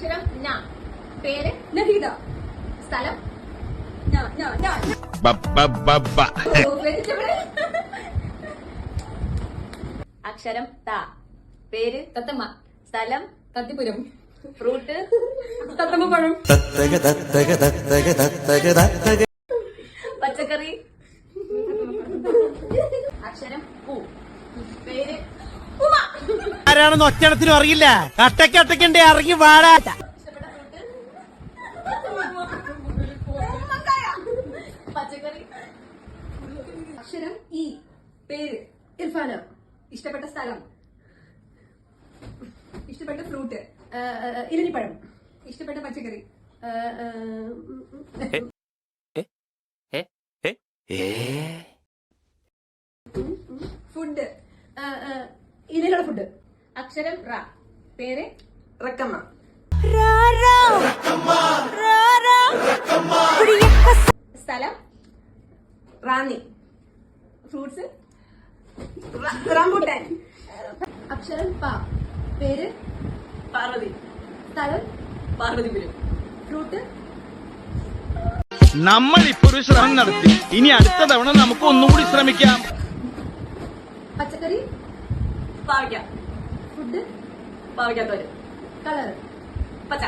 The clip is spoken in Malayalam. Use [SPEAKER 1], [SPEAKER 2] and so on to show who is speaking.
[SPEAKER 1] അക്ഷരം ന. പേര്
[SPEAKER 2] നഹീദ.
[SPEAKER 1] സ്ഥലം
[SPEAKER 2] വെജിറ്റബിൾ.
[SPEAKER 1] അക്ഷരം ത. പേര്
[SPEAKER 2] തത്തമ്മ.
[SPEAKER 1] സ്ഥലം
[SPEAKER 2] തത്തിപുരം.
[SPEAKER 1] ഫ്രൂട്ട്
[SPEAKER 2] തത്തമ്മപ്പഴം.
[SPEAKER 1] പച്ചക്കറി. അക്ഷരം പൂ. പേര് ഉമ.
[SPEAKER 3] ആരാണെന്ന് ഒറ്റണത്തിനും അറിയില്ല. കട്ടക്കട്ടക്കണ്ടേ ഇറങ്ങി വാടാ.
[SPEAKER 1] പച്ചക്കറി.
[SPEAKER 2] അക്ഷരം ഇ. പേര് ഇർഫാന. ഇഷ്ടപ്പെട്ട സ്ഥലം. ഇഷ്ടപ്പെട്ട ഫ്രൂട്ട് ഇലഞ്ഞിപ്പഴം. ഇഷ്ടപ്പെട്ട പച്ചക്കറി ഫുഡ് ഇലയിലുള്ള ഫുഡ്.
[SPEAKER 1] അക്ഷരം റ. പേര്
[SPEAKER 2] റക്കമ്മ.
[SPEAKER 1] സ്ഥലം
[SPEAKER 2] റാന്നി.
[SPEAKER 1] Fruits
[SPEAKER 2] rambutan.
[SPEAKER 1] അക്ഷരം പ. പേര്
[SPEAKER 2] പാർവതി.
[SPEAKER 1] സ്ഥലം
[SPEAKER 2] പാർവതിപുരം.
[SPEAKER 1] ഫ്രൂട്ട്
[SPEAKER 3] നമ്മൾ ഇപ്പൊ ഒരു ശ്രമം നടത്തി. ഇനി അടുത്ത തവണ നമുക്ക് ഒന്നുകൂടി ശ്രമിക്കാം.
[SPEAKER 1] പച്ചക്കറി.
[SPEAKER 2] പാവയ്ക്ക.
[SPEAKER 1] ഫുഡ്
[SPEAKER 2] പാവയ്ക്കാത്തോര്.
[SPEAKER 1] കളർ
[SPEAKER 2] പച്ച.